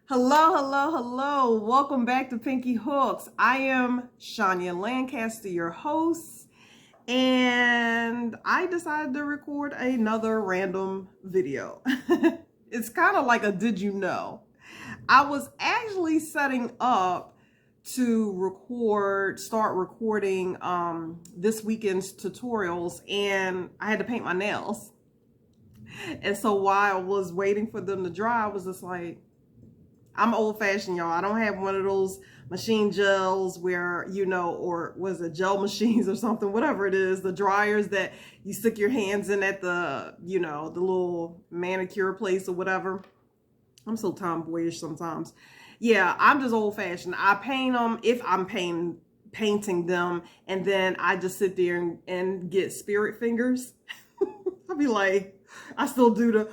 Hello, hello, hello. Welcome back to Pinky Hooks. I am Shonya Lancaster, your host, and I decided to record another random video. It's kind of like a did you know? I was actually setting up to start recording this weekend's tutorials, and I had to paint my nails. And so while I was waiting for them to dry, I was just like, I'm old fashioned, y'all. I don't have one of those machine gels where, or was it gel machines or something, whatever it is, the dryers that you stick your hands in at the little manicure place or whatever. I'm so tomboyish sometimes. Yeah, I'm just old fashioned. I paint them if I'm painting them, and then I just sit there and get spirit fingers. I'll be like, I still do the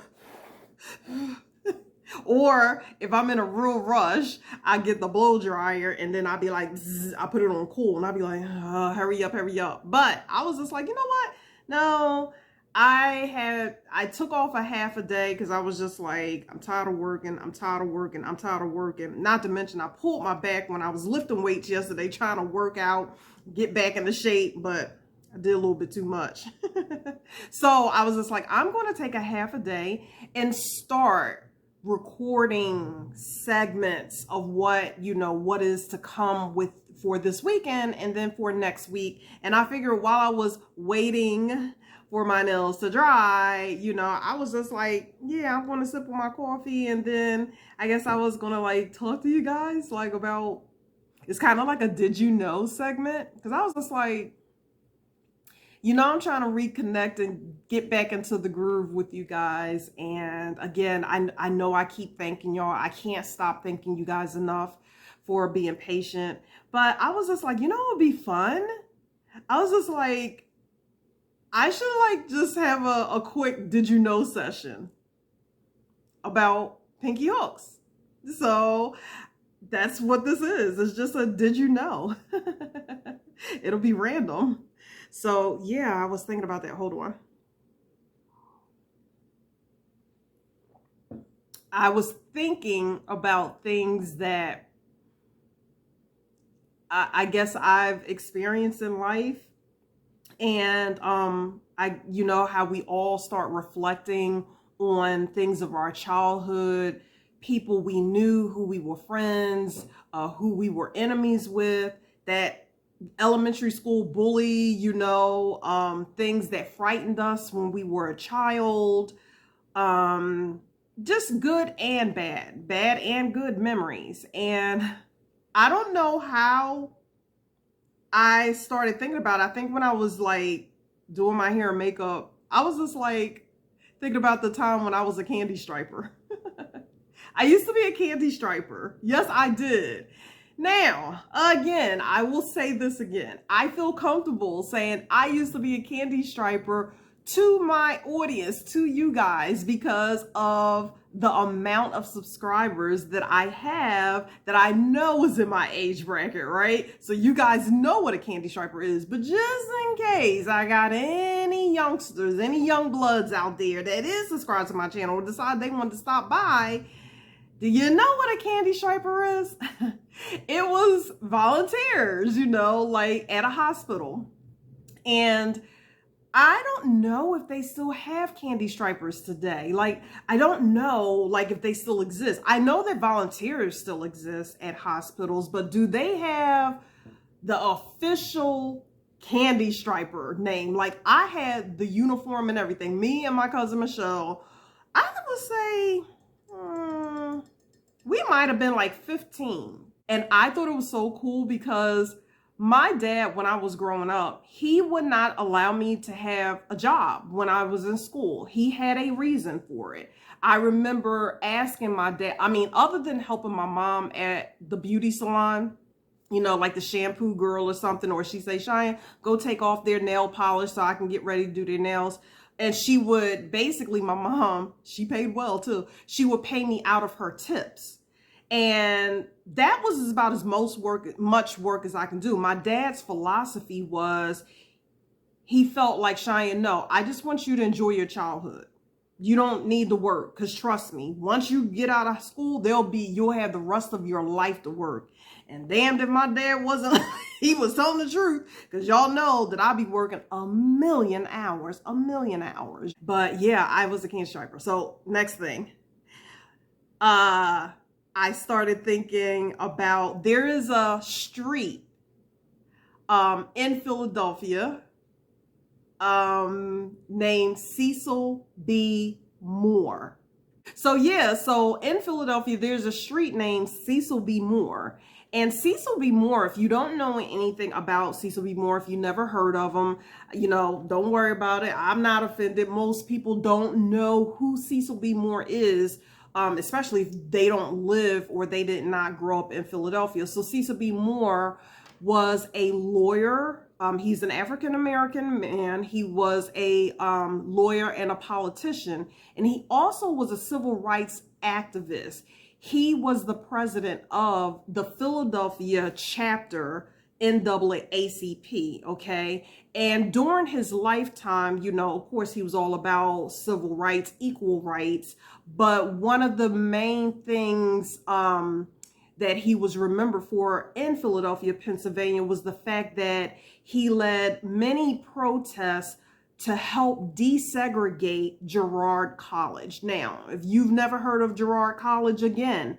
or if I'm in a real rush, I get the blow dryer and then I'll be like, zzz, I put it on cool and I'll be like, hurry up, hurry up. But I was just like, you know what? No, I took off a half a day because I was just like, I'm tired of working. I'm tired of working. I'm tired of working. Not to mention I pulled my back when I was lifting weights yesterday, trying to work out, get back into shape, but I did a little bit too much. So I was just like, I'm going to take a half a day and start recording segments of what is to come for this weekend and then for next week. And I figured while I was waiting for my nails to dry, I was just like, yeah, I'm going to sip on my coffee, and then I guess I was going to like talk to you guys like about, it's kind of like a did you know segment, because I was just like, I'm trying to reconnect and get back into the groove with you guys. And again, I know I keep thanking y'all. I can't stop thanking you guys enough for being patient. But I was just like, it would be fun. I was just like, I should like just have a quick did you know session about Pinky Hooks. So that's what this is. It's just a did you know. It'll be random. So yeah, I was thinking about that. Hold on. I was thinking about things that I guess I've experienced in life. And how we all start reflecting on things of our childhood, people we knew, who we were friends, who we were enemies with, that elementary school bully, things that frightened us when we were a child, just good and bad and good memories. And I don't know how I started thinking about it. I think when I was like doing my hair and makeup, I was just like thinking about the time when I was a candy striper. I used to be a candy striper. Yes, I did. Now, again, I will say this again. I feel comfortable saying I used to be a candy striper to my audience, to you guys, because of the amount of subscribers that I have that I know is in my age bracket, right? So you guys know what a candy striper is, but just in case I got any youngsters, any young bloods out there that is subscribed to my channel or decide they want to stop by, do you know what a candy striper is? It was volunteers, like at a hospital. And I don't know if they still have candy stripers today. Like, I don't know, like, if they still exist. I know that volunteers still exist at hospitals, but do they have the official candy striper name? Like, I had the uniform and everything. Me and my cousin Michelle, I would say, we might have been like 15. And I thought it was so cool because my dad, when I was growing up, he would not allow me to have a job when I was in school. He had a reason for it. I remember asking my dad, other than helping my mom at the beauty salon, like the shampoo girl or something, or she say, Cheyenne, go take off their nail polish so I can get ready to do their nails. And she would basically, my mom, she paid well too. She would pay me out of her tips. And that was about as much work as I can do. My dad's philosophy was, he felt like, Cheyenne, no, I just want you to enjoy your childhood. You don't need to work, because trust me, once you get out of school, you'll have the rest of your life to work. And damned if my dad wasn't, he was telling the truth, because y'all know that I'll be working a million hours. But yeah, I was a can striper. So next thing, I started thinking about, there is a street in Philadelphia named Cecil B. Moore. So yeah, so in Philadelphia, there's a street named Cecil B. Moore. And Cecil B. Moore, if you don't know anything about Cecil B. Moore, if you never heard of him, don't worry about it. I'm not offended. Most people don't know who Cecil B. Moore is, especially if they don't live or they did not grow up in Philadelphia. So Cecil B. Moore was a lawyer. He's an African-American man. He was a lawyer and a politician. And he also was a civil rights activist. He was the president of the Philadelphia chapter NAACP, okay? And during his lifetime, of course, he was all about civil rights, equal rights. But one of the main things that he was remembered for in Philadelphia, Pennsylvania, was the fact that he led many protests to help desegregate Girard College. Now, if you've never heard of Girard College, again,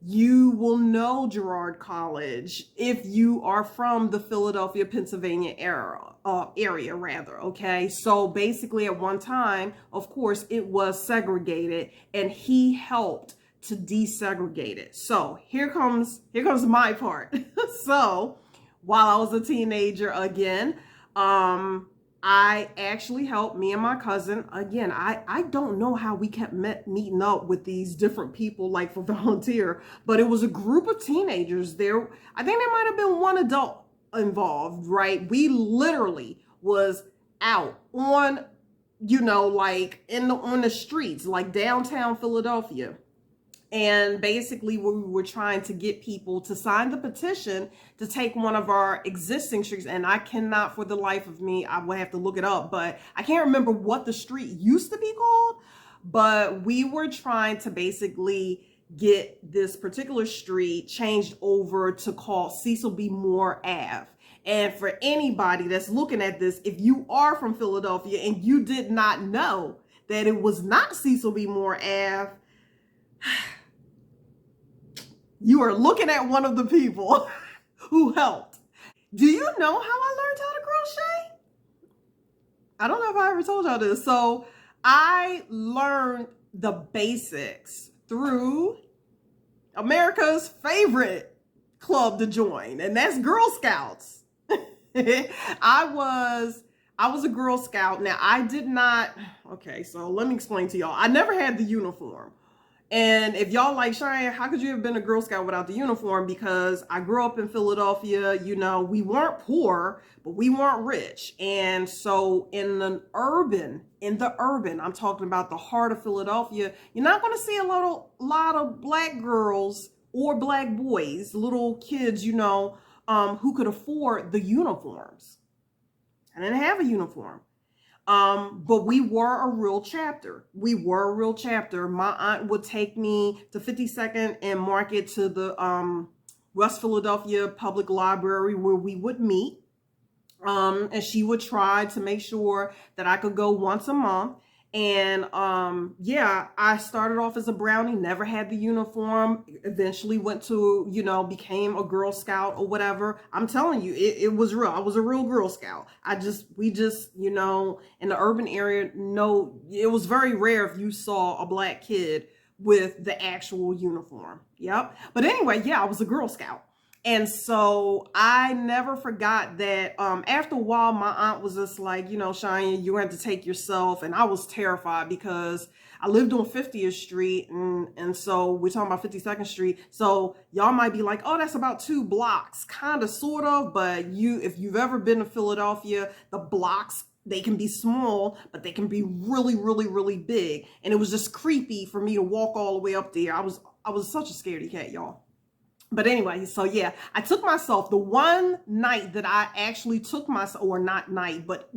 you will know Girard College if you are from the Philadelphia, Pennsylvania area, okay? So basically at one time, of course, it was segregated, and he helped to desegregate it. So here comes my part. So while I was a teenager, again, I actually helped, me and my cousin. Again, I don't know how we kept meeting up with these different people, like for volunteer, but it was a group of teenagers there. I think there might have been one adult involved, right? We literally was out on, like on the streets, like downtown Philadelphia. And basically we were trying to get people to sign the petition to take one of our existing streets. And I cannot, for the life of me, I will have to look it up, but I can't remember what the street used to be called. But we were trying to basically get this particular street changed over to call Cecil B. Moore Ave. And for anybody that's looking at this, if you are from Philadelphia and you did not know that it was not Cecil B. Moore Ave, you are looking at one of the people who helped. Do you know how I learned how to crochet? I don't know if I ever told y'all this. So I learned the basics through America's favorite club to join, and that's Girl Scouts. I was a Girl Scout. Now I did not, okay, so let me explain to y'all. I never had the uniform. And if y'all like, Shonya, how could you have been a Girl Scout without the uniform? Because I grew up in Philadelphia, we weren't poor, but we weren't rich. And so in the urban, I'm talking about the heart of Philadelphia, you're not going to see a lot of black girls or black boys, little kids, who could afford the uniforms. I didn't have a uniform. But we were a real chapter. My aunt would take me to 52nd and Market to the West Philadelphia Public Library where we would meet. And she would try to make sure that I could go once a month. And yeah, I started off as a brownie, never had the uniform, eventually went to, became a Girl Scout or whatever. I'm telling you, it was real. I was a real Girl Scout. We just, in the urban area, it was very rare if you saw a black kid with the actual uniform. Yep. But anyway, yeah, I was a Girl Scout. And so I never forgot that after a while, my aunt was just like, Shonya, you have to take yourself. And I was terrified because I lived on 50th Street. And so we're talking about 52nd Street. So y'all might be like, oh, that's about 2 blocks, kind of, sort of. But if you've ever been to Philadelphia, the blocks, they can be small, but they can be really, really, really big. And it was just creepy for me to walk all the way up there. I was such a scaredy cat, y'all. But anyway, so yeah, I took myself, the one night that I actually took myself, or not night, but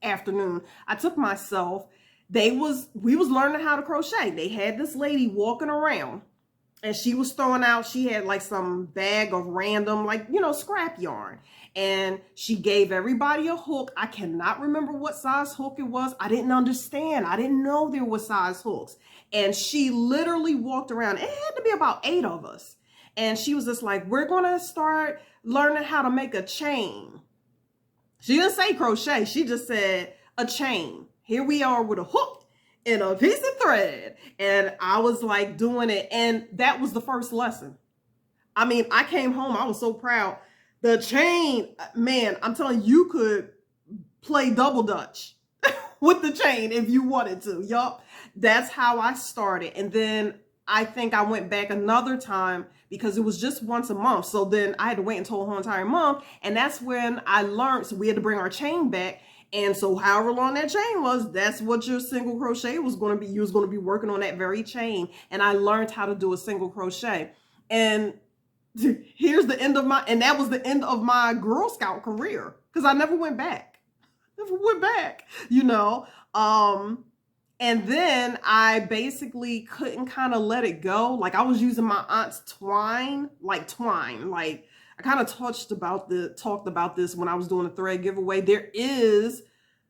afternoon, I took myself we was learning how to crochet. They had this lady walking around and she was throwing out, she had like some bag of random, like, scrap yarn. And she gave everybody a hook. I cannot remember what size hook it was. I didn't understand. I didn't know there were size hooks. And she literally walked around. It had to be about 8 of us. And she was just like, we're going to start learning how to make a chain. She didn't say crochet. She just said a chain. Here we are with a hook and a piece of thread. And I was like doing it. And that was the first lesson. I mean, I came home. I was so proud. The chain, man, I'm telling you, you could play double dutch with the chain if you wanted to. Yup. That's how I started. And then I think I went back another time because it was just once a month. So then I had to wait until a whole entire month. And that's when I learned. So we had to bring our chain back. And so however long that chain was, that's what your single crochet was going to be. You was going to be working on that very chain. And I learned how to do a single crochet. And here's the end of and that was the end of my Girl Scout career because I never went back. Never went back, And then I basically couldn't kind of let it go. Like I was using my aunt's twine. Like I kind of talked about this when I was doing a thread giveaway. There is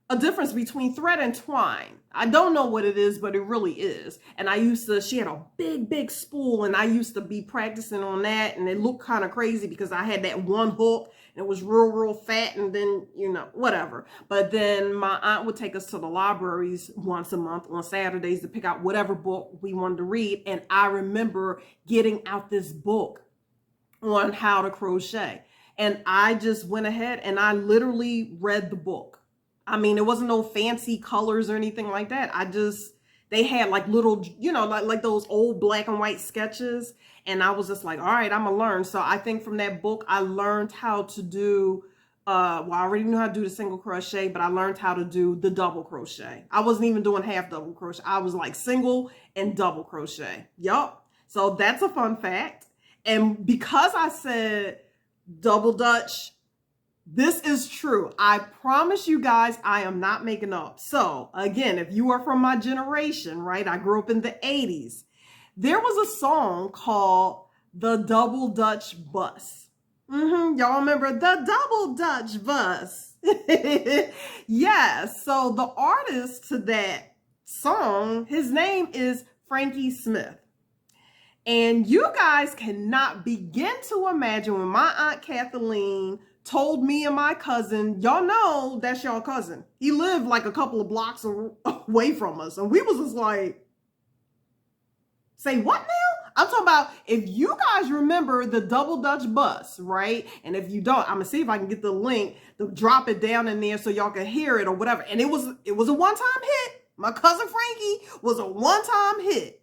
a difference between thread and twine. I don't know what it is, but it really is. And she had a big spool and I used to be practicing on that. And it looked kind of crazy because I had that one hook and it was real fat and then, whatever. But then my aunt would take us to the libraries once a month on Saturdays to pick out whatever book we wanted to read. And I remember getting out this book on how to crochet. And I just went ahead and I literally read the book. I mean, it wasn't no fancy colors or anything like that. They had like little, like those old black and white sketches. And I was just like, all right, I'm gonna learn. So I think from that book, I learned how to do, I already knew how to do the single crochet, but I learned how to do the double crochet. I wasn't even doing half double crochet. I was like single and double crochet. Yup. So that's a fun fact. And because I said double Dutch, this is true. I promise you guys, I am not making up. So again, if you are from my generation, right? I grew up in the 80s. There was a song called The Double Dutch Bus. Y'all remember the Double Dutch Bus? Yes. So the artist to that song, his name is Frankie Smith. And you guys cannot begin to imagine when my Aunt Kathleen told me and my cousin, y'all know that's y'all cousin. He lived like a couple of blocks away from us. And we was just like, say what now? I'm talking about if you guys remember the Double Dutch Bus, right? And if you don't, I'm gonna see if I can get the link to drop it down in there so y'all can hear it or whatever. And it was a one-time hit. My cousin Frankie was a one-time hit.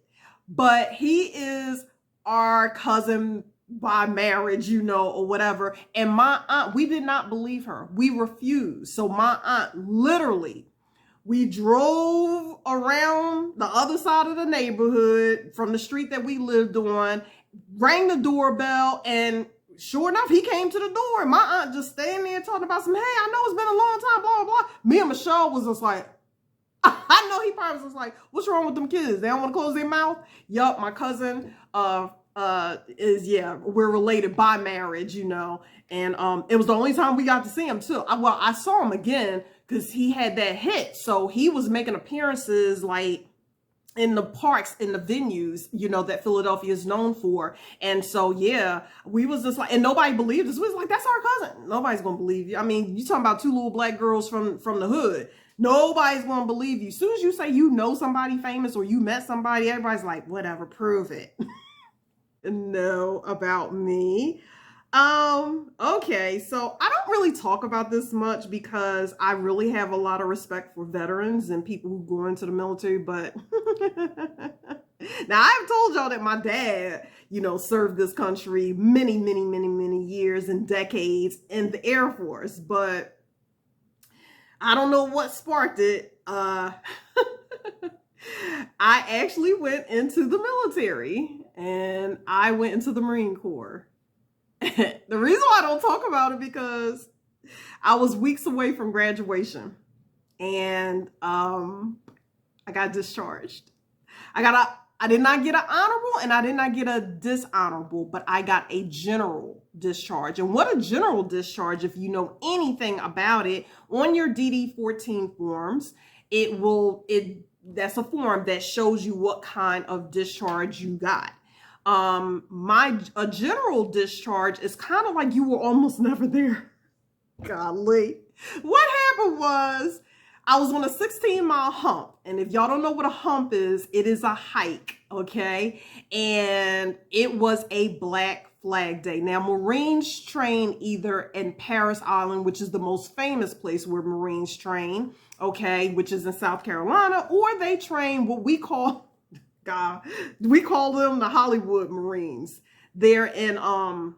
But he is our cousin by marriage, or whatever. And my aunt, we did not believe her. We refused. So my aunt literally, we drove around the other side of the neighborhood from the street that we lived on, rang the doorbell, and sure enough, he came to the door. And my aunt just standing there talking about some, hey, I know it's been a long time, blah, blah, blah. Me and Michelle was just like, I know he probably was just like, what's wrong with them kids? They don't want to close their mouth? Yup, my cousin we're related by marriage, And it was the only time we got to see him too. I saw him again because he had that hit. So he was making appearances like in the parks, in the venues, that Philadelphia is known for. And so, yeah, we was just like, and nobody believed us. We was like, that's our cousin. Nobody's going to believe you. I mean, you talking about two little black girls from the hood. Nobody's going to believe you. As soon as you say you know somebody famous or you met somebody, everybody's like, whatever, prove it. Know about me. Okay, so I don't really talk about this much because I really have a lot of respect for veterans and people who go into the military, but now I've told y'all that my dad, served this country many years and decades in the Air Force, but I don't know what sparked it. I actually went into the military and I went into the Marine Corps. The reason why I don't talk about it because I was weeks away from graduation and I I got discharged. I did not get an honorable and I did not get a dishonorable, but I got a general discharge. And what a general discharge, if you know anything about it, on your DD-14 forms, that's a form that shows you what kind of discharge you got. A general discharge is kind of like you were almost never there. Golly. What happened was I was on a 16-mile hump. And if y'all don't know what a hump is, it is a hike, okay? And it was a Black Flag Day. Now, Marines train either in Paris Island, which is the most famous place where Marines train, okay, which is in South Carolina, or they train what we call them the Hollywood Marines. They're in, I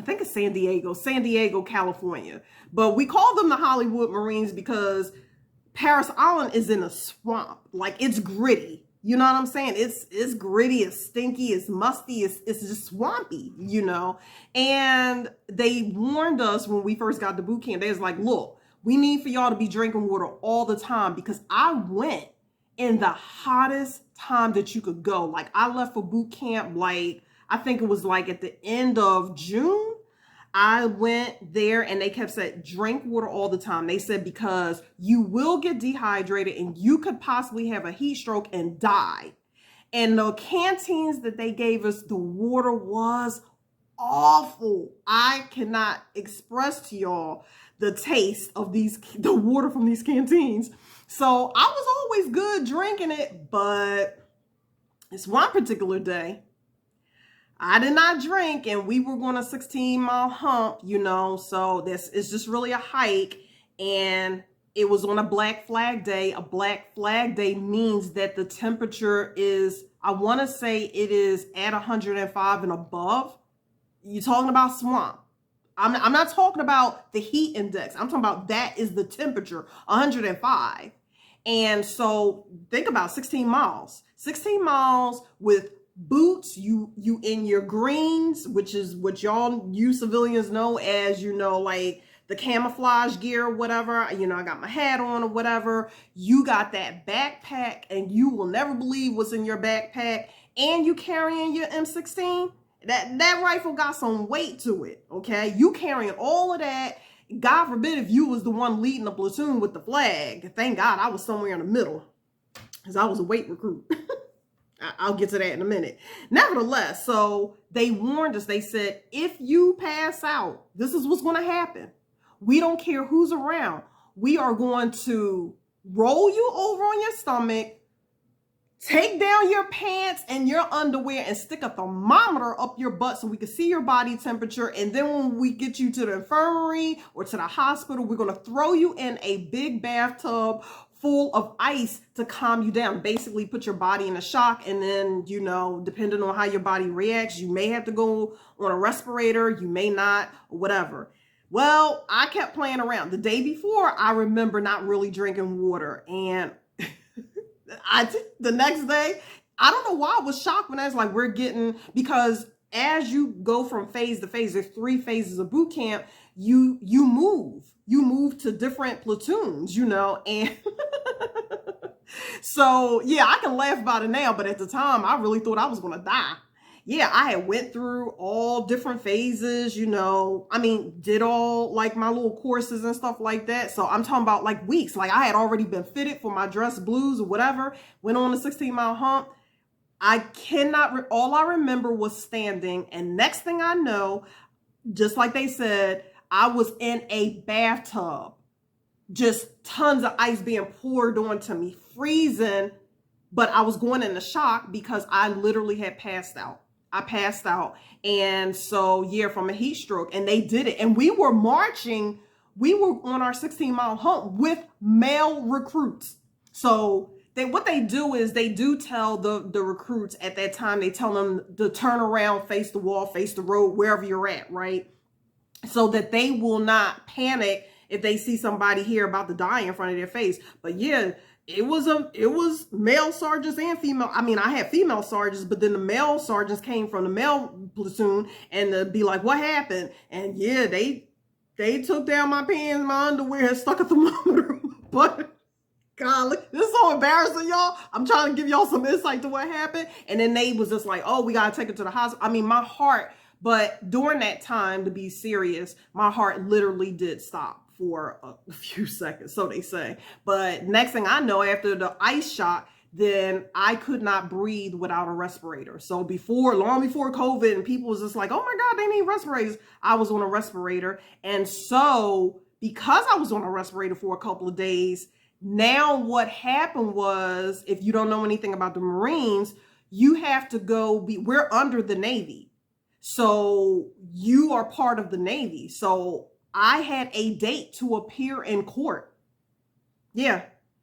think it's San Diego, California. But we call them the Hollywood Marines because Paris Island is in a swamp. Like, it's gritty. You know what I'm saying? It's gritty, it's stinky, it's musty, it's just swampy, you know? And they warned us when we first got to boot camp. They was like, look, we need for y'all to be drinking water all the time, because I went in the hottest time that you could go. Like, I left for boot camp, like, I think it was like at the end of June. I went there and they kept saying, drink water all the time. They said, because you will get dehydrated and you could possibly have a heat stroke and die. And the canteens that they gave us, the water was awful. I cannot express to y'all the taste of the water from these canteens. So I was always good drinking it, but it's one particular day I did not drink, and we were going a 16-mile hump, you know, so this is just really a hike, and it was on a Black Flag Day. A Black Flag Day means that the temperature is, I want to say it is at 105 and above. You're talking about swamp. I'm not talking about the heat index. I'm talking about that is the temperature, 105. And so think about 16 miles. 16 miles with boots, you in your greens, which is what you civilians know as, you know, like the camouflage gear or whatever. You know, I got my hat on or whatever. You got that backpack, and you will never believe what's in your backpack, and you carrying your M16. That rifle got some weight to it, okay? You carrying all of that. God forbid if you was the one leading the platoon with the flag. Thank God I was somewhere in the middle, because I was a weight recruit. I'll get to that in a minute. Nevertheless, so they warned us. They said, if you pass out, this is what's going to happen. We don't care who's around. We are going to roll you over on your stomach, take down your pants and your underwear, and stick a thermometer up your butt so we can see your body temperature. And then when we get you to the infirmary or to the hospital, we're going to throw you in a big bathtub full of ice to calm you down. Basically put your body in a shock, and then, you know, depending on how your body reacts, you may have to go on a respirator, you may not, or whatever. Well, I kept playing around. The day before, I remember not really drinking water, and the next day, I don't know why I was shocked when I was like, because as you go from phase to phase, there's 3 phases of boot camp, you move to different platoons, you know, and so, yeah, I can laugh about it now, but at the time, I really thought I was going to die. Yeah, I had went through all different phases, you know, I mean, did all like my little courses and stuff like that. So I'm talking about like weeks, like I had already been fitted for my dress blues or whatever, went on a 16-mile hump. All I remember was standing, and next thing I know, just like they said, I was in a bathtub, just tons of ice being poured onto me, freezing, but I was going into shock because I literally had passed out. I passed out. And so, yeah, from a heat stroke, and they did it. And we were marching, we were on our 16-mile hump with male recruits. So what they do is they do tell the recruits at that time, they tell them to turn around, face the wall, face the road, wherever you're at, right? So that they will not panic if they see somebody here about to die in front of their face. But yeah, it was male sergeants and female. I mean, I had female sergeants, but then the male sergeants came from the male platoon, and to be like, what happened? And yeah, they took down my pants, my underwear, and stuck a thermometer in my butt. God, look, this is so embarrassing, y'all. I'm trying to give y'all some insight to what happened. And then they was just like, oh, we got to take her to the hospital. I mean, my heart, but during that time, to be serious, my heart literally did stop for a few seconds, so they say. But next thing I know, after the ice shot, then I could not breathe without a respirator. So long before COVID, and people was just like, oh my God, they need respirators, I was on a respirator. And so because I was on a respirator for a couple of days, now what happened was, if you don't know anything about the Marines, you have to we're under the Navy. So you are part of the Navy. So I had a date to appear in court. Yeah.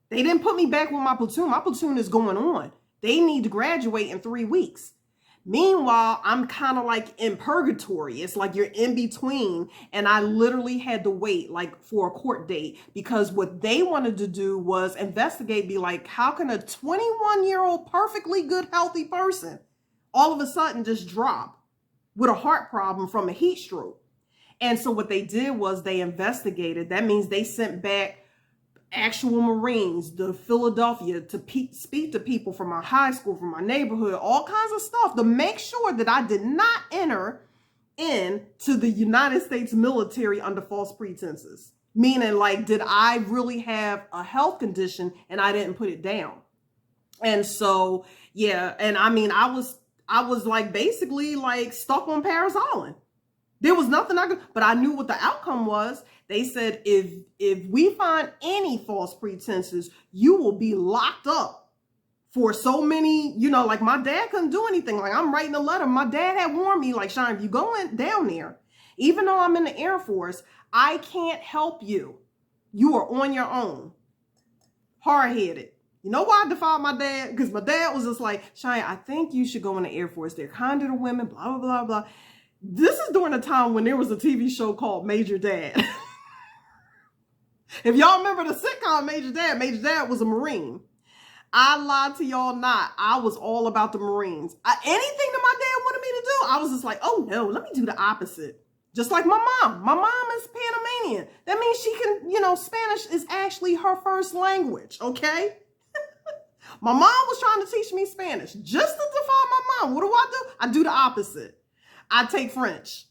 They didn't put me back with my platoon. My platoon is going on. They need to graduate in 3 weeks. Meanwhile, I'm kind of like in purgatory. It's like you're in between. And I literally had to wait like for a court date, because what they wanted to do was investigate, be like, how can a 21-year-old perfectly good, healthy person all of a sudden just drop with a heart problem from a heat stroke? And so what they did was they investigated. That means they sent back actual Marines to Philadelphia to speak to people from my high school, from my neighborhood, all kinds of stuff to make sure that I did not enter into the United States military under false pretenses. Meaning, like, did I really have a health condition and I didn't put it down? And so, yeah, and I mean, I was like basically like stuck on Paris Island. There was nothing I could, but I knew what the outcome was. They said, if we find any false pretenses, you will be locked up for so many, like my dad couldn't do anything. Like, I'm writing a letter. My dad had warned me, like, Shine, if you going down there, even though I'm in the Air Force, I can't help you. You are on your own. Hard-headed. You know why I defied my dad? Because my dad was just like, Shine, I think you should go in the Air Force. They're kinder to women, blah, blah, blah, blah. This is during a time when there was a TV show called Major Dad. If y'all remember the sitcom Major Dad was a Marine. I lied to y'all not. I was all about the Marines. Anything that my dad wanted me to do, I was just like, oh no, let me do the opposite. Just like my mom. My mom is Panamanian. That means she can, Spanish is actually her first language, okay? My mom was trying to teach me Spanish just to defy my mom. What do? I do the opposite. I take French.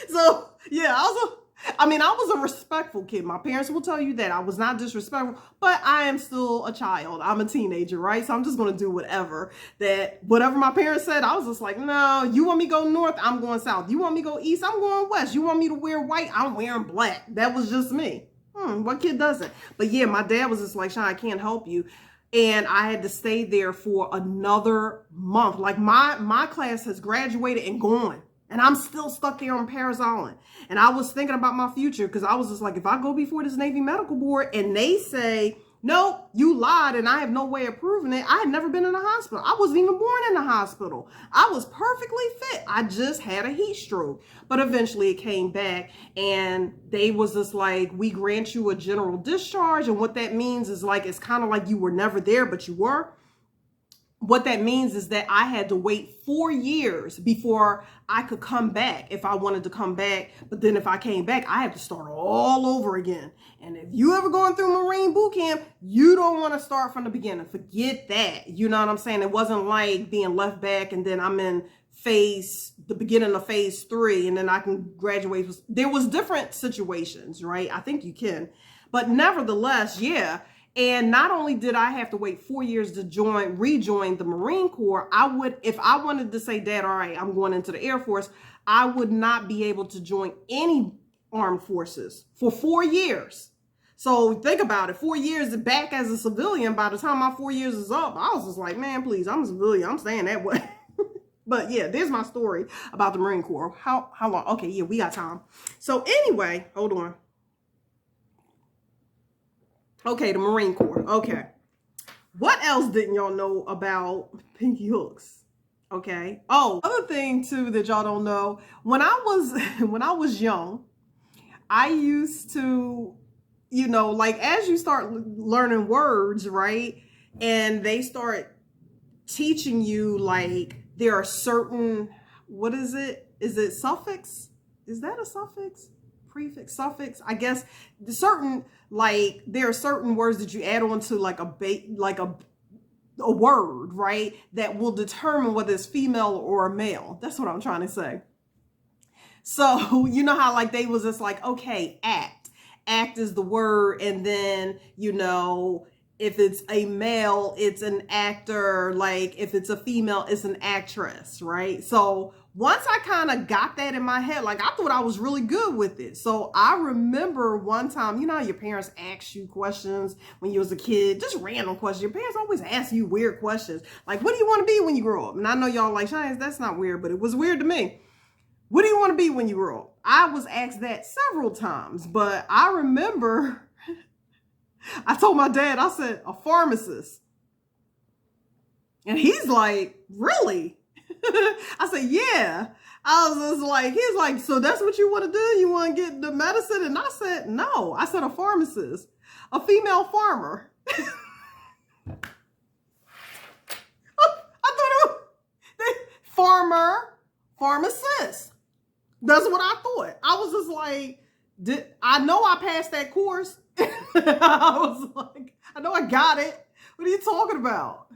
So, yeah, I was a respectful kid. My parents will tell you that I was not disrespectful, but I am still a child. I'm a teenager, right? So I'm just going to do whatever my parents said. I was just like, no, you want me to go north? I'm going south. You want me to go east? I'm going west. You want me to wear white? I'm wearing black. That was just me. What kid doesn't? But yeah, my dad was just like, Sean, I can't help you. And I had to stay there for another month. Like my class has graduated and gone. And I'm still stuck there on Paris Island. And I was thinking about my future, because I was just like, if I go before this Navy Medical Board and they say, no, you lied and I have no way of proving it. I had never been in a hospital. I wasn't even born in a hospital. I was perfectly fit. I just had a heat stroke. But eventually it came back, and they was just like, we grant you a general discharge. And what that means is like, it's kind of like you were never there, but you were. What that means is that I had to wait 4 years before I could come back if I wanted to come back. But then if I came back, I had to start all over again. And if you ever going through Marine boot camp, you don't want to start from the beginning. Forget that. You know what I'm saying? It wasn't like being left back and then I'm in the beginning of phase 3 and then I can graduate. There was different situations, right? I think you can. But nevertheless, yeah. And not only did I have to wait 4 years to rejoin the Marine Corps, if I wanted to say, Dad, all right, I'm going into the Air Force, I would not be able to join any armed forces for 4 years. So think about it, 4 years back as a civilian. By the time my 4 years is up, I was just like, man, please, I'm a civilian. I'm staying that way. But yeah, there's my story about the Marine Corps. How long? Okay, yeah, we got time. So anyway, hold on. Okay, the Marine Corps. Okay. What else didn't y'all know about pinky hooks? Okay. Oh, other thing too that y'all don't know. When I was young, I used to, like as you start learning words, right? And they start teaching you like there are certain, what is it? Is it suffix? Is that a suffix? prefix, suffix. I guess there are certain words that you add on to like a word, right? That will determine whether it's female or a male. That's what I'm trying to say. So, you know how like they was just like, okay, act. Act is the word. And then, if it's a male, it's an actor. Like if it's a female, it's an actress, right? So once I kind of got that in my head, like I thought I was really good with it. So I remember one time, you know how your parents ask you questions when you was a kid, just random questions. Your parents always ask you weird questions. Like, what do you want to be when you grow up? And I know y'all like, Shonya, that's not weird, but it was weird to me. What do you want to be when you grow up? I was asked that several times, but I remember I told my dad, I said, a pharmacist. And he's like, really? I said, yeah. I was just like, he's like, so that's what you want to do? You want to get the medicine? And I said, no. I said, a pharmacist, a female farmer. I thought it was pharmacist. That's what I thought. I was just like, I know I passed that course. I was like, I know I got it. What are you talking about?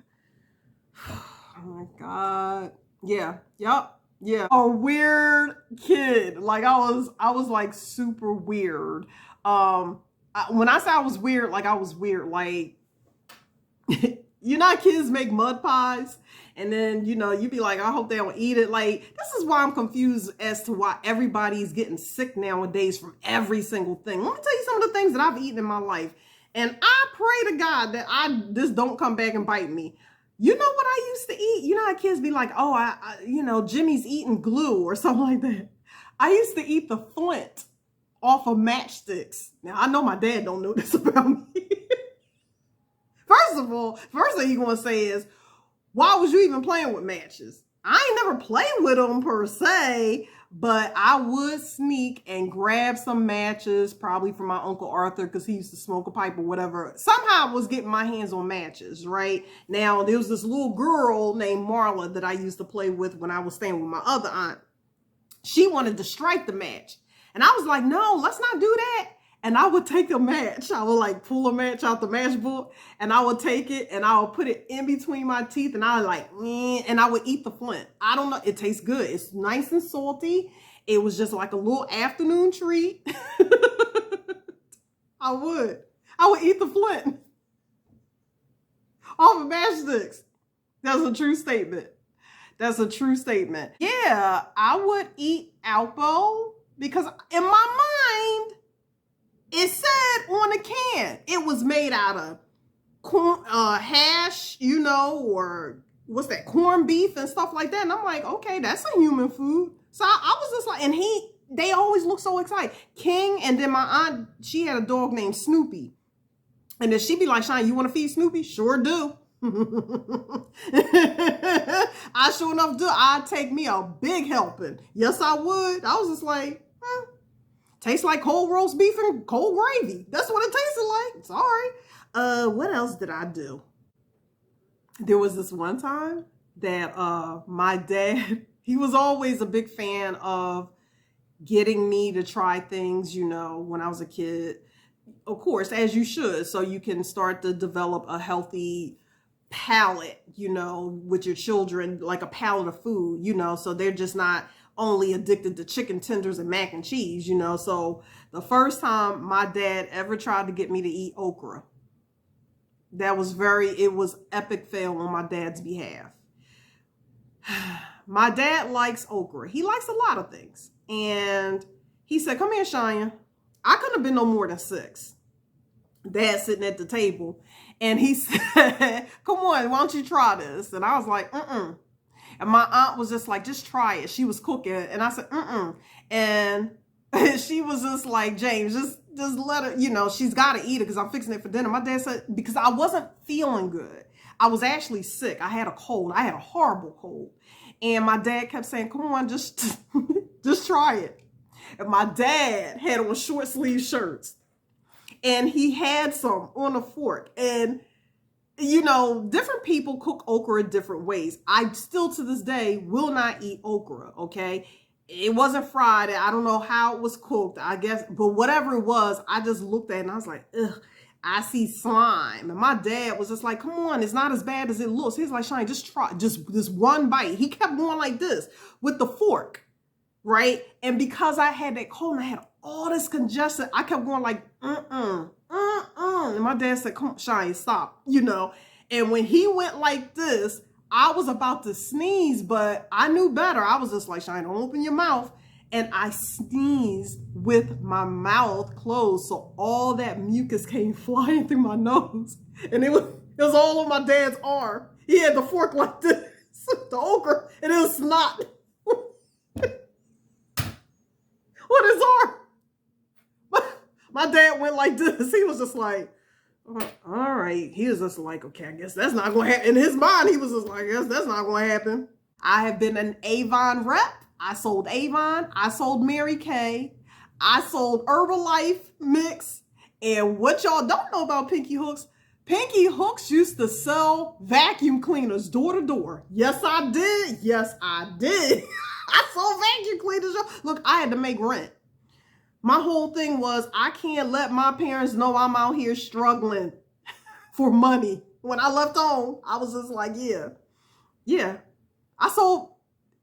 Oh my God. Yeah. Yup. Yeah. A weird kid. Like I was like super weird. When I say I was weird, like I was weird, like, you know how kids make mud pies? And then, you be like, I hope they don't eat it. Like, this is why I'm confused as to why everybody's getting sick nowadays from every single thing. Let me tell you some of the things that I've eaten in my life. And I pray to God that this don't come back and bite me. You know what I used to eat? You know how kids be like, oh, Jimmy's eating glue or something like that. I used to eat the flint off of matchsticks. Now, I know my dad don't know this about me. First of all, first thing you're going to say is, why was you even playing with matches? I ain't never played with them per se, but I would sneak and grab some matches, probably from my Uncle Arthur, because he used to smoke a pipe or whatever. Somehow I was getting my hands on matches, right? Now, there was this little girl named Marla that I used to play with when I was staying with my other aunt. She wanted to strike the match. And I was like, no, let's not do that. And I would take a match. I would like pull a match out the matchbook and I would take it and I would put it in between my teeth and I would like, and I would eat the flint. I don't know. It tastes good. It's nice and salty. It was just like a little afternoon treat. I would eat the flint off of matchsticks. That's a true statement. That's a true statement. Yeah, I would eat Alpo because in my mind, it said on the can, it was made out of corn, hash, or what's that, corned beef and stuff like that. And I'm like, okay, that's a human food. So I was just like, and they always look so excited. King, and then my aunt, she had a dog named Snoopy. And then she'd be like, Shonya, you want to feed Snoopy? Sure do. I sure enough do. I'd take me a big helping. Yes, I would. I was just like, tastes like cold roast beef and cold gravy. That's what it tasted like. Sorry. What else did I do? There was this one time that my dad, he was always a big fan of getting me to try things, when I was a kid. Of course, as you should, so you can start to develop a healthy palate, with your children, like a palate of food, so they're just not only addicted to chicken tenders and mac and cheese, So the first time my dad ever tried to get me to eat okra, it was epic fail on my dad's behalf. My dad likes okra. He likes a lot of things. And he said, come here, Shonya. I couldn't have been no more than 6. Dad sitting at the table. And he said, come on, why don't you try this? And I was like, And my aunt was just like, just try it. She was cooking. And I said, And she was just like, James, just let her, she's got to eat it because I'm fixing it for dinner. My dad said, because I wasn't feeling good. I was actually sick. I had a cold. I had a horrible cold. And my dad kept saying, come on, just try it. And my dad had on short sleeve shirts. And he had some on a fork. And different people cook okra different ways. I still to this day will not eat okra, okay? It wasn't fried. I don't know how it was cooked, I guess, but whatever it was, I just looked at it and I was like, ugh, I see slime. And my dad was just like, come on, it's not as bad as it looks. He's like, Shine, just try, just this one bite. He kept going like this with the fork, right? And because I had that cold and I had all this congestion, I kept going like, And my dad said, come on, Shine, stop, you know? And when he went like this, I was about to sneeze, but I knew better. I was just like, Shine, don't open your mouth. And I sneezed with my mouth closed. So all that mucus came flying through my nose. And it was all on my dad's arm. He had the fork like this, the okra, and it was snot on his arm. My dad went like this. He was just like, all right. He was just like, okay, I guess that's not going to happen. In his mind, he was just like, I guess that's not going to happen. I have been an Avon rep. I sold Avon. I sold Mary Kay. I sold Herbalife mix. And what y'all don't know about Pinky Hooks, Pinky Hooks used to sell vacuum cleaners door to door. Yes, I did. Yes, I did. I sold vacuum cleaners. Look, I had to make rent. My whole thing was I can't let my parents know I'm out here struggling for money. When I left home, I was just like, yeah. I sold,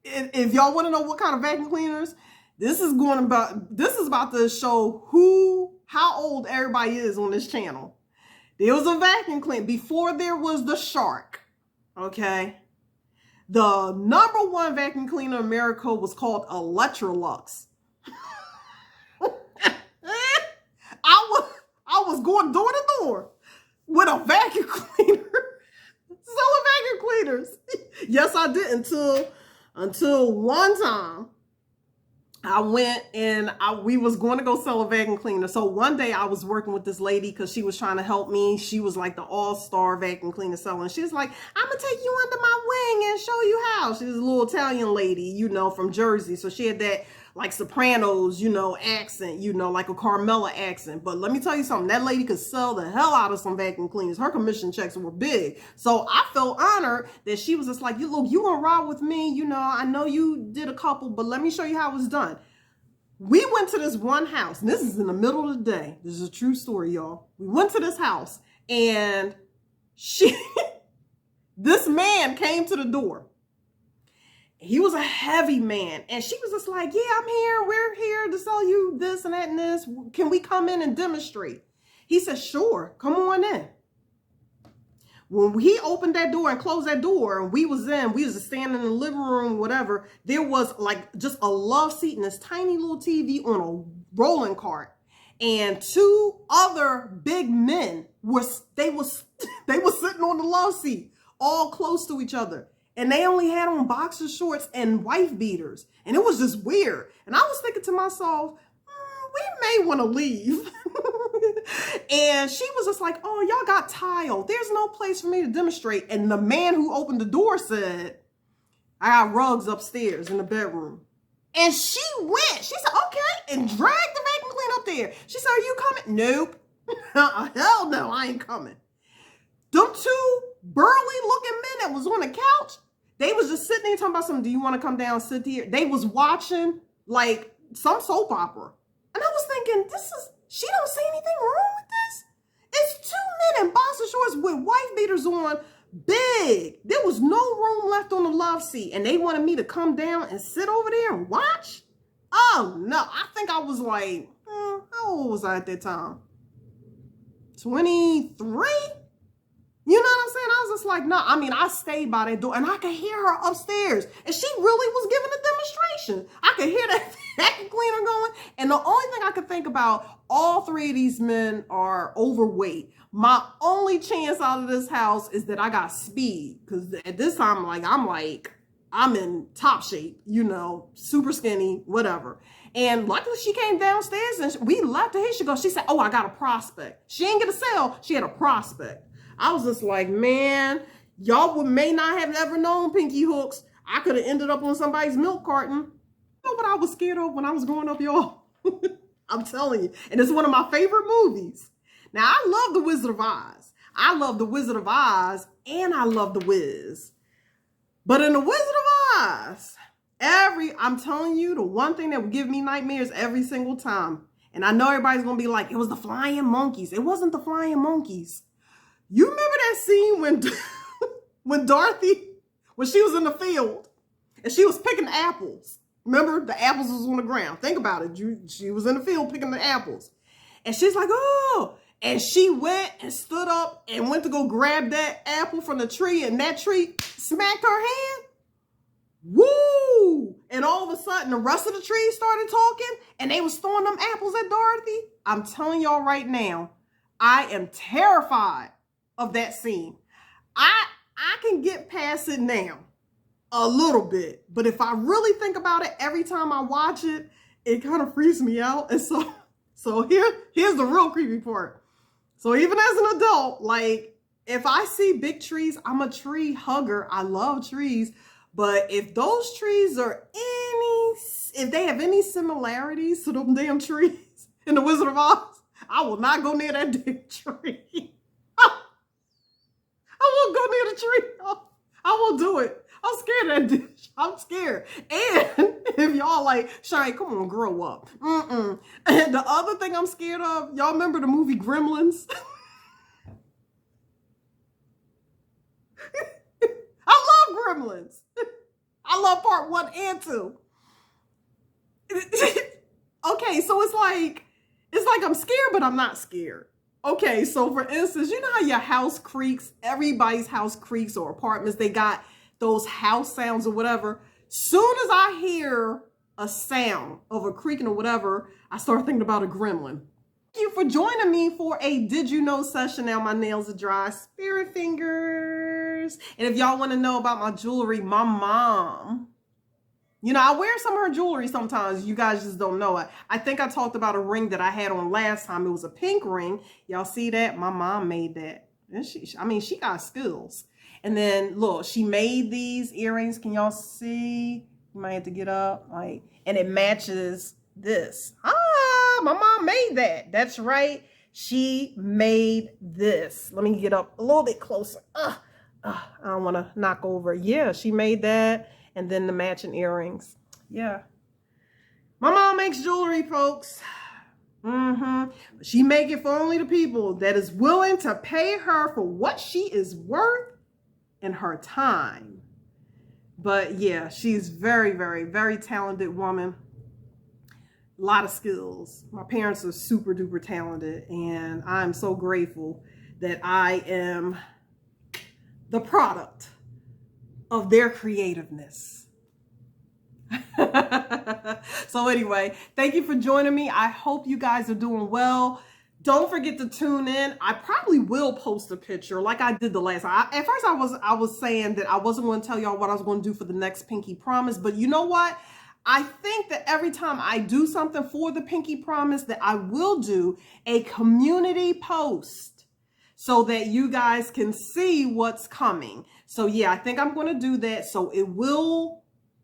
if y'all want to know what kind of vacuum cleaners, this is about to show how old everybody is on this channel. There was a vacuum cleaner before there was the Shark, okay? The #1 vacuum cleaner in America was called Electrolux. I was going door to door with a vacuum cleaner, selling vacuum cleaners. Yes, I did until one time I went and we was going to go sell a vacuum cleaner. So one day I was working with this lady because she was trying to help me. She was like the all-star vacuum cleaner seller. She was like, I'm going to take you under my wing and show you how. She was a little Italian lady, you know, from Jersey. So she had that like Sopranos, you know, accent, you know, like a Carmela accent. But let me tell you something, that lady could sell the hell out of some vacuum cleaners. Her commission checks were big. So I felt honored that she was just like, you look, you gonna ride with me. You know, I know you did a couple, but let me show you how it was done. We went to this one house, and this is in the middle of the day. This is a true story, y'all. We went to this house, and this man came to the door. He was a heavy man, and she was just like, yeah, I'm here. We're here to sell you this and that and this. Can we come in and demonstrate? He said, sure, come on in. When he opened that door and closed that door, and we was just standing in the living room, whatever, there was like just a love seat and this tiny little TV on a rolling cart. And 2 other big men they was sitting on the love seat, all close to each other. And they only had on boxer shorts and wife beaters. And it was just weird. And I was thinking to myself, we may want to leave. And she was just like, oh, y'all got tile. There's no place for me to demonstrate. And the man who opened the door said, I got rugs upstairs in the bedroom. And she went. She said, okay, and dragged the vacuum cleaner up there. She said, are you coming? Nope. Hell no, I ain't coming. Them 2 burly looking men that was on the couch, they was just sitting there talking about something. Do you want to come down, sit here? They was watching like some soap opera. And I was thinking, she don't see anything wrong with this. It's 2 men in boxer shorts with wife beaters on, big. There was no room left on the love seat. And they wanted me to come down and sit over there and watch? Oh, no. I think I was like, how old was I at that time? 23? You know what I'm saying? I was just like, no. I mean, I stayed by that door and I could hear her upstairs. And she really was giving a demonstration. I could hear that vacuum cleaner going. And the only thing I could think about, all 3 of these men are overweight. My only chance out of this house is that I got speed. Because at this time, I'm in top shape, you know, super skinny, whatever. And luckily she came downstairs and we left her here. She said, oh, I got a prospect. She didn't get a sale. She had a prospect. I was just like, man, y'all may not have ever known Pinky Hooks. I could have ended up on somebody's milk carton. You know what I was scared of when I was growing up, y'all? I'm telling you. And it's one of my favorite movies. Now, I love The Wizard of Oz. I love The Wizard of Oz and I love The Wiz. But in The Wizard of Oz, I'm telling you, the one thing that would give me nightmares every single time. And I know everybody's going to be like, it was the flying monkeys. It wasn't the flying monkeys. You remember that scene when, when Dorothy, when she was in the field and she was picking apples. Remember, the apples was on the ground. Think about it. She was in the field picking the apples. And she's like, oh. And she went and stood up and went to go grab that apple from the tree. And that tree smacked her hand. Woo! And all of a sudden, the rest of the trees started talking. And they was throwing them apples at Dorothy. I'm telling y'all right now, I am terrified of that scene. I can get past it now. A little bit, but if I really think about it, every time I watch it, it kind of freaks me out. And so here's the real creepy part. So even as an adult, like if I see big trees, I'm a tree hugger. I love trees, but if those trees are if they have any similarities to them damn trees in the Wizard of Oz, I will not go near that damn tree. I won't go near the tree. I won't do it. I'm scared of that dish. I'm scared. And if y'all like, Shine, come on, grow up. And the other thing I'm scared of, y'all remember the movie Gremlins? I love Gremlins. I love part 1 and 2. Okay, so it's like I'm scared, but I'm not scared. Okay, so for instance, you know how your house creaks? Everybody's house creaks or apartments, they got those house sounds or whatever. Soon as I hear a sound of a creaking or whatever, I start thinking about a gremlin. Thank you for joining me for a Did You Know session. Now my nails are dry. Spirit fingers. And if y'all want to know about my jewelry, my mom, you know, I wear some of her jewelry sometimes. You guys just don't know it. I think I talked about a ring that I had on last time. It was a pink ring. Y'all see that? My mom made that. And she got skills. And then look, she made these earrings. Can y'all see? You might have to get up. And it matches this. Ah, my mom made that. That's right. She made this. Let me get up a little bit closer. I don't want to knock over. Yeah, she made that. And then the matching earrings. Yeah. My mom makes jewelry, folks. She make it for only the people that is willing to pay her for what she is worth in her time. But yeah, she's very, very, very talented woman. A lot of skills. My parents are super duper talented, and I'm so grateful that I am the product of their creativeness. So anyway, thank you for joining me. I hope you guys are doing well. Don't forget to tune in. I probably will post a picture like I did the last time. At first I was saying that I wasn't going to tell y'all what I was going to do for the next Pinky Promise, but you know what? I think that every time I do something for the Pinky Promise that I will do a community post so that you guys can see what's coming. So yeah, I think I'm going to do that. So it will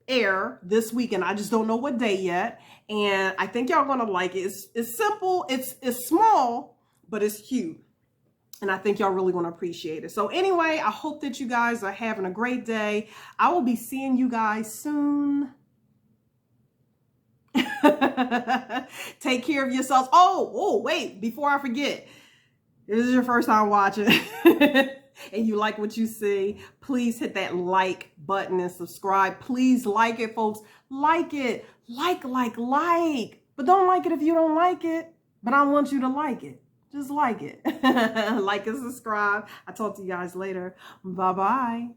air this weekend. I just don't know what day yet. And I think y'all gonna like it. It's simple, it's small, but it's cute. And I think y'all really gonna appreciate it. So anyway, I hope that you guys are having a great day. I will be seeing you guys soon. Take care of yourselves. Oh, wait, before I forget, if this is your first time watching and you like what you see, please hit that like button and subscribe. Please like it, folks. Like it. Like. But don't like it if you don't like it. But I want you to like it. Just like it. Like and subscribe. I'll talk to you guys later. Bye-bye.